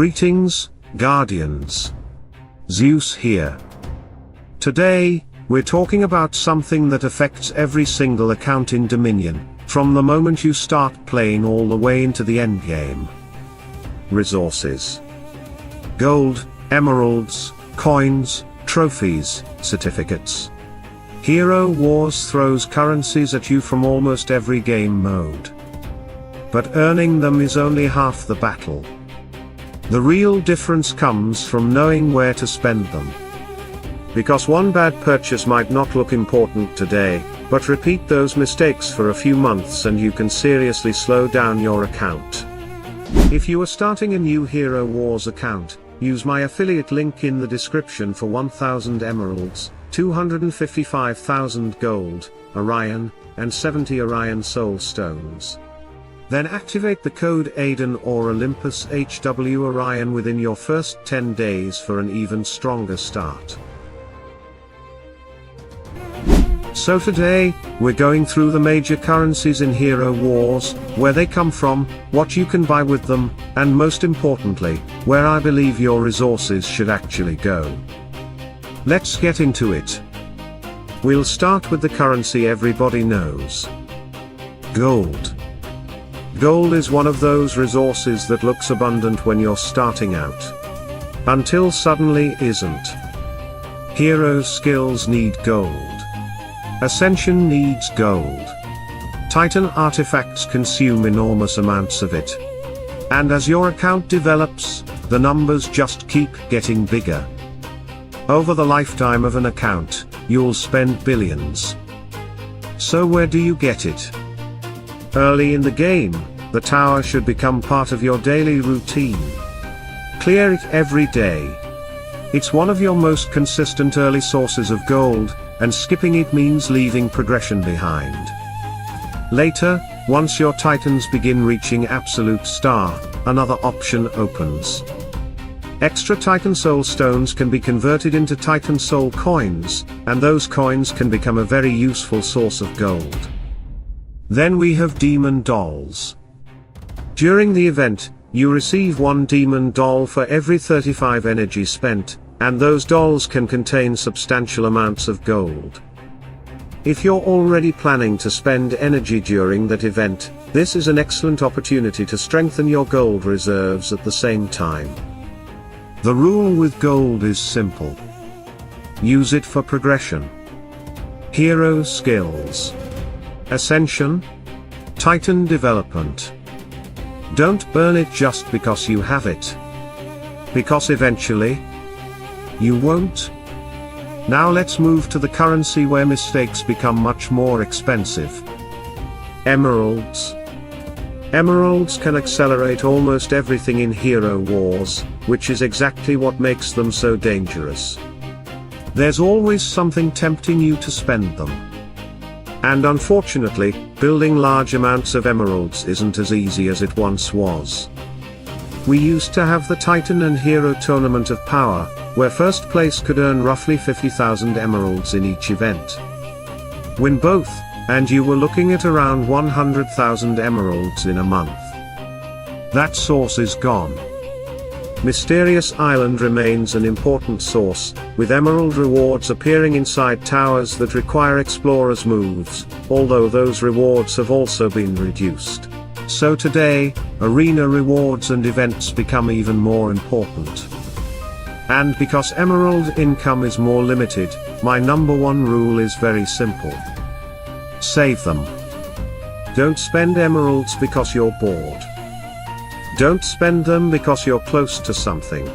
Greetings, Guardians. Zeus here. Today, we're talking about something that affects every single account in Dominion, from the moment you start playing all the way into the endgame. Resources. Gold, emeralds, coins, trophies, certificates. Hero Wars throws currencies at you from almost every game mode. But earning them is only half the battle. The real difference comes from knowing where to spend them. Because one bad purchase might not look important today, but repeat those mistakes for a few months and you can seriously slow down your account. If you are starting a new Hero Wars account, use my affiliate link in the description for 1000 emeralds, 255,000 gold, Orion, and 70 Orion soul stones. Then activate the code AIDEN or Olympus HW Orion within your first 10 days for an even stronger start. So today, we're going through the major currencies in Hero Wars, where they come from, what you can buy with them, and most importantly, where I believe your resources should actually go. Let's get into it. We'll start with the currency everybody knows. Gold. Gold is one of those resources that looks abundant when you're starting out. Until suddenly isn't. Hero skills need gold. Ascension needs gold. Titan artifacts consume enormous amounts of it. And as your account develops, the numbers just keep getting bigger. Over the lifetime of an account, you'll spend billions. So where do you get it? Early in the game, the tower should become part of your daily routine. Clear it every day. It's one of your most consistent early sources of gold, and skipping it means leaving progression behind. Later, once your titans begin reaching absolute star, another option opens. Extra Titan Soul Stones can be converted into Titan Soul Coins, and those coins can become a very useful source of gold. Then we have Demon Dolls. During the event, you receive 1 Demon Doll for every 35 energy spent, and those dolls can contain substantial amounts of gold. If you're already planning to spend energy during that event, this is an excellent opportunity to strengthen your gold reserves at the same time. The rule with gold is simple. Use it for progression. Hero skills. Ascension. Titan development. Don't burn it just because you have it. Because eventually, you won't. Now let's move to the currency where mistakes become much more expensive. Emeralds. Emeralds can accelerate almost everything in Hero Wars, which is exactly what makes them so dangerous. There's always something tempting you to spend them. And unfortunately, building large amounts of emeralds isn't as easy as it once was. We used to have the Titan and Hero Tournament of Power, where first place could earn roughly 50,000 emeralds in each event. Win both, and you were looking at around 100,000 emeralds in a month. That source is gone. Mysterious Island remains an important source, with emerald rewards appearing inside towers that require explorers' moves, although those rewards have also been reduced. So today, arena rewards and events become even more important. And because emerald income is more limited, my number one rule is very simple. Save them. Don't spend emeralds because you're bored. Don't spend them because you're close to something.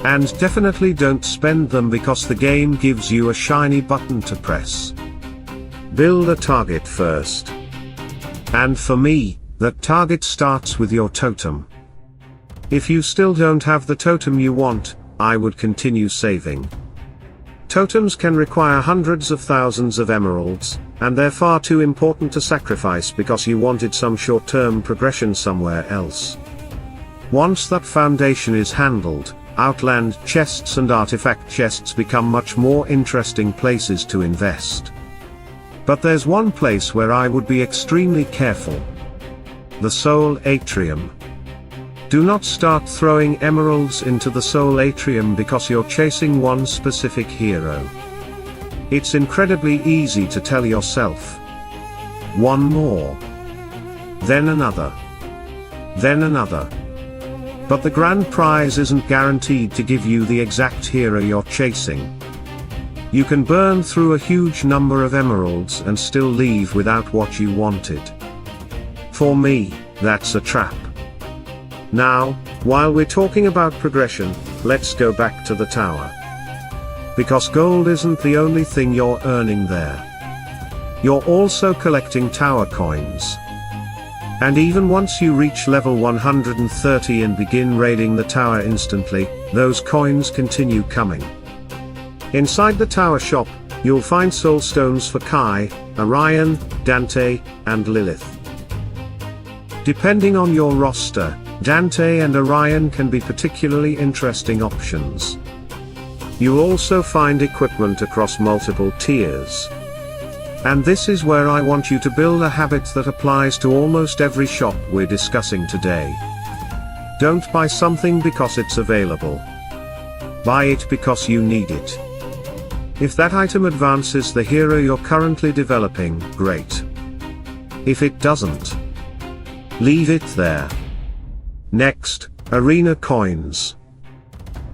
And definitely don't spend them because the game gives you a shiny button to press. Build a target first. And for me, that target starts with your totem. If you still don't have the totem you want, I would continue saving. Totems can require hundreds of thousands of emeralds, and they're far too important to sacrifice because you wanted some short-term progression somewhere else. Once that foundation is handled, Outland chests and artifact chests become much more interesting places to invest. But there's one place where I would be extremely careful. The Soul Atrium. Do not start throwing emeralds into the soul atrium because you're chasing one specific hero. It's incredibly easy to tell yourself, one more, then another, then another. But the grand prize isn't guaranteed to give you the exact hero you're chasing. You can burn through a huge number of emeralds and still leave without what you wanted. For me, that's a trap. Now, while we're talking about progression, let's go back to the tower. Because gold isn't the only thing you're earning there. You're also collecting tower coins. And even once you reach level 130 and begin raiding the tower instantly, those coins continue coming. Inside the tower shop, you'll find soul stones for Kai, Orion, Dante, and Lilith. Depending on your roster, Dante and Orion can be particularly interesting options. You'll also find equipment across multiple tiers. And this is where I want you to build a habit that applies to almost every shop we're discussing today. Don't buy something because it's available. Buy it because you need it. If that item advances the hero you're currently developing, great. If it doesn't, leave it there. Next, Arena Coins.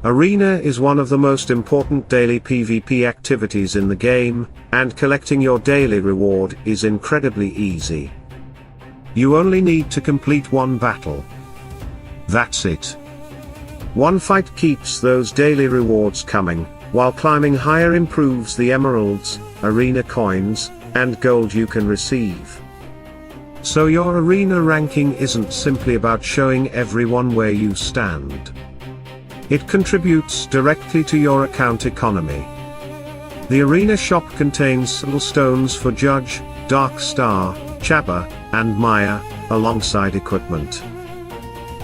Arena is one of the most important daily PvP activities in the game, and collecting your daily reward is incredibly easy. You only need to complete one battle. That's it. One fight keeps those daily rewards coming, while climbing higher improves the emeralds, arena coins, and gold you can receive. So your arena ranking isn't simply about showing everyone where you stand. It contributes directly to your account economy. The arena shop contains soul stones for Judge, Dark Star, Chappa, and Maya, alongside equipment.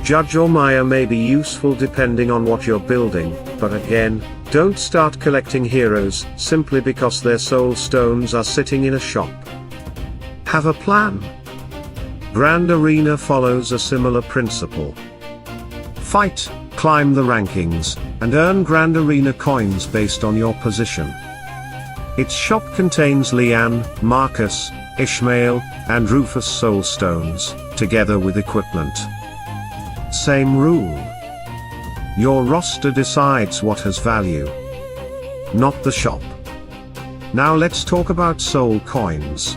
Judge or Maya may be useful depending on what you're building, but again, don't start collecting heroes simply because their soul stones are sitting in a shop. Have a plan. Grand Arena follows a similar principle. Fight, climb the rankings, and earn Grand Arena coins based on your position. Its shop contains Leanne, Marcus, Ishmael, and Rufus soul stones, together with equipment. Same rule. Your roster decides what has value, not the shop. Now let's talk about soul coins.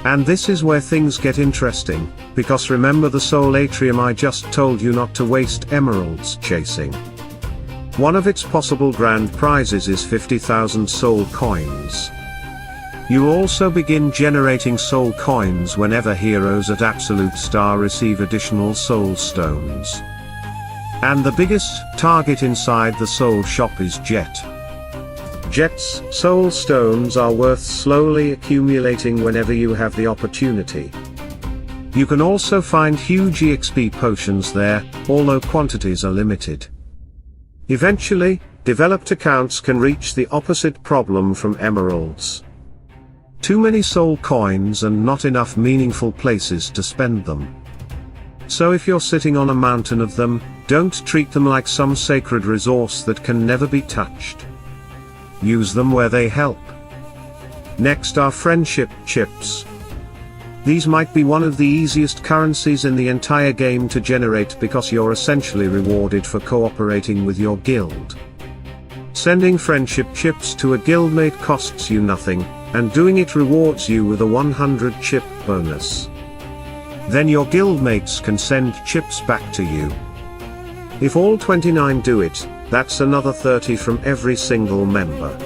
And this is where things get interesting, because remember the soul atrium I just told you not to waste emeralds chasing. One of its possible grand prizes is 50,000 soul coins. You also begin generating soul coins whenever heroes at Absolute Star receive additional soul stones. And the biggest target inside the soul shop is Jet. Jet's soul stones are worth slowly accumulating whenever you have the opportunity. You can also find huge EXP potions there, although quantities are limited. Eventually, developed accounts can reach the opposite problem from emeralds. Too many soul coins and not enough meaningful places to spend them. So if you're sitting on a mountain of them, don't treat them like some sacred resource that can never be touched. Use them where they help. Next are friendship chips. These might be one of the easiest currencies in the entire game to generate because you're essentially rewarded for cooperating with your guild. Sending friendship chips to a guildmate costs you nothing, and doing it rewards you with a 100 chip bonus. Then your guildmates can send chips back to you. If all 29 do it, that's another 30 from every single member.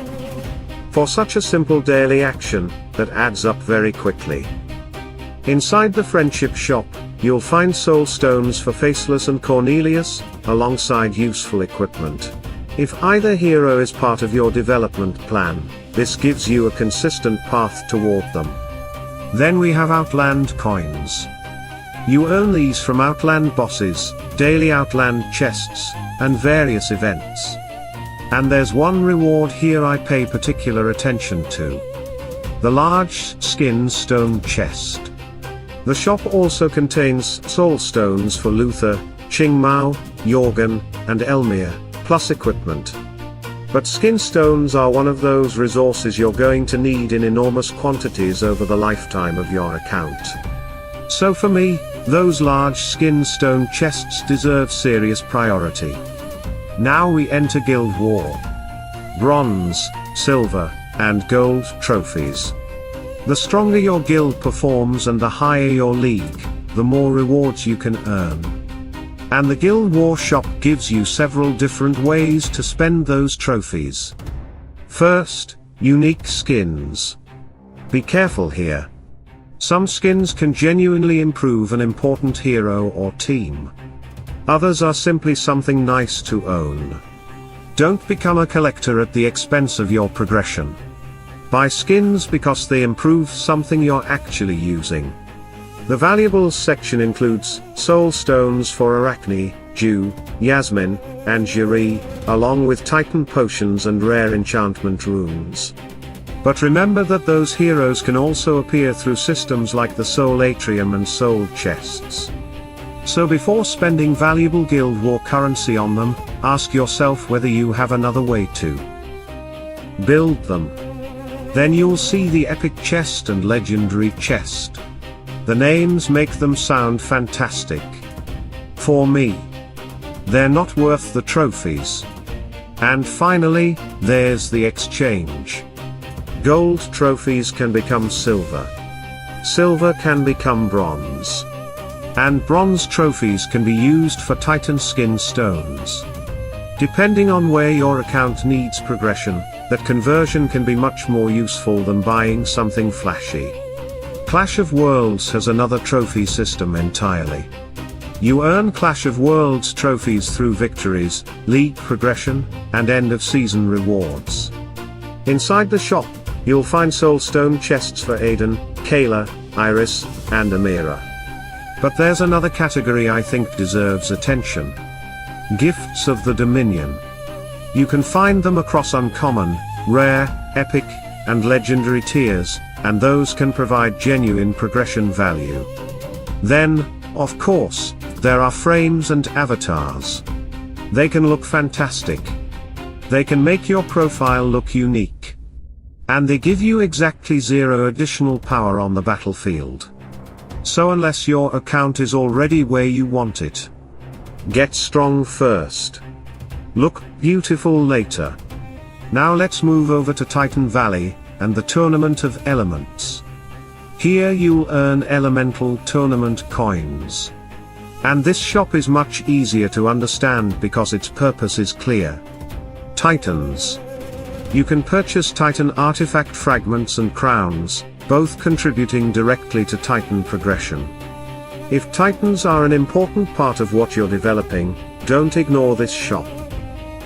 For such a simple daily action, that adds up very quickly. Inside the friendship shop, you'll find soul stones for Faceless and Cornelius, alongside useful equipment. If either hero is part of your development plan, this gives you a consistent path toward them. Then we have Outland coins. You earn these from Outland bosses, daily Outland chests, and various events. And there's one reward here I pay particular attention to. The large skin stone chest. The shop also contains soul stones for Luther, Qingmao, Yorgan, and Elmir, plus equipment. But skin stones are one of those resources you're going to need in enormous quantities over the lifetime of your account. So for me, those large skin stone chests deserve serious priority. Now we enter Guild War. Bronze, silver, and gold trophies. The stronger your guild performs and the higher your league, the more rewards you can earn. And the Guild War shop gives you several different ways to spend those trophies. First, unique skins. Be careful here. Some skins can genuinely improve an important hero or team. Others are simply something nice to own. Don't become a collector at the expense of your progression. Buy skins because they improve something you're actually using. The valuables section includes soul stones for Arachne, Dew, Yasmin, and Jiri, along with Titan potions and rare enchantment runes. But remember that those heroes can also appear through systems like the Soul Atrium and Soul Chests. So before spending valuable Guild War currency on them, ask yourself whether you have another way to build them. Then you'll see the epic chest and legendary chest. The names make them sound fantastic. For me, they're not worth the trophies. And finally, there's the exchange. Gold trophies can become silver. Silver can become bronze. And bronze trophies can be used for Titan skin stones. Depending on where your account needs progression, that conversion can be much more useful than buying something flashy. Clash of Worlds has another trophy system entirely. You earn Clash of Worlds trophies through victories, league progression, and end-of-season rewards. Inside the shop, you'll find soulstone chests for Aiden, Kayla, Iris, and Amira. But there's another category I think deserves attention. Gifts of the Dominion. You can find them across uncommon, rare, epic, and legendary tiers, and those can provide genuine progression value. Then, of course, there are frames and avatars. They can look fantastic. They can make your profile look unique. And they give you exactly 0 additional power on the battlefield. So unless your account is already where you want it, get strong first. Look beautiful later. Now let's move over to Titan Valley, and the Tournament of Elements. Here you'll earn elemental tournament coins. And this shop is much easier to understand because its purpose is clear. Titans. You can purchase Titan artifact fragments and crowns, both contributing directly to Titan progression. If Titans are an important part of what you're developing, don't ignore this shop.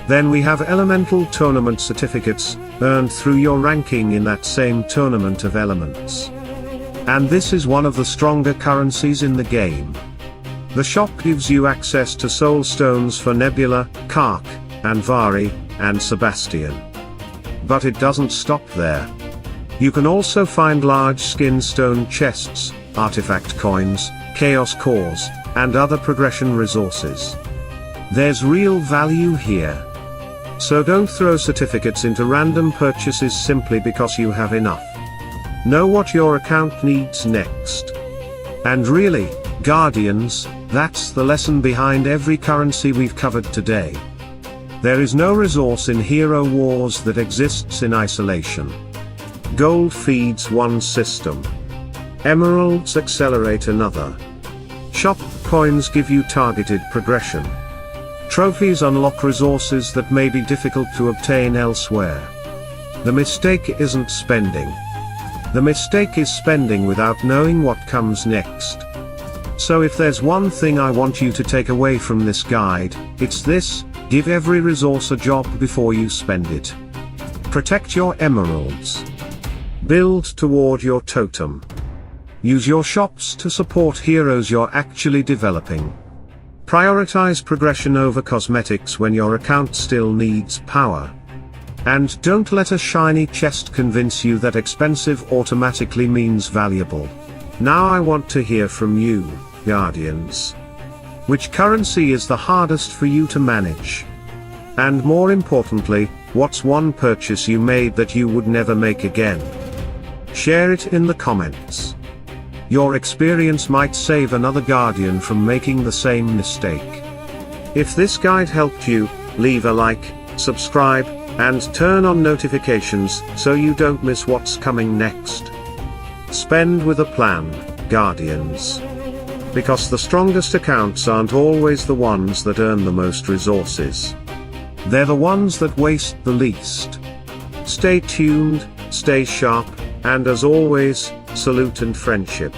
Then we have elemental tournament certificates, earned through your ranking in that same tournament of elements. And this is one of the stronger currencies in the game. The shop gives you access to soul stones for Nebula, Kark, Anvari, and Sebastian. But it doesn't stop there. You can also find large skin stone chests, artifact coins, chaos cores, and other progression resources. There's real value here. So don't throw certificates into random purchases simply because you have enough. Know what your account needs next. And really, Guardians, that's the lesson behind every currency we've covered today. There is no resource in Hero Wars that exists in isolation. Gold feeds one system. Emeralds accelerate another. Shop coins give you targeted progression. Trophies unlock resources that may be difficult to obtain elsewhere. The mistake isn't spending. The mistake is spending without knowing what comes next. So if there's one thing I want you to take away from this guide, it's this: give every resource a job before you spend it. Protect your emeralds. Build toward your totem. Use your shops to support heroes you're actually developing. Prioritize progression over cosmetics when your account still needs power. And don't let a shiny chest convince you that expensive automatically means valuable. Now I want to hear from you, Guardians. Which currency is the hardest for you to manage? And more importantly, what's one purchase you made that you would never make again? Share it in the comments. Your experience might save another guardian from making the same mistake. If this guide helped you, leave a like, subscribe, and turn on notifications so you don't miss what's coming next. Spend with a plan, Guardians. Because the strongest accounts aren't always the ones that earn the most resources. They're the ones that waste the least. Stay tuned, stay sharp, and as always, salute and friendship.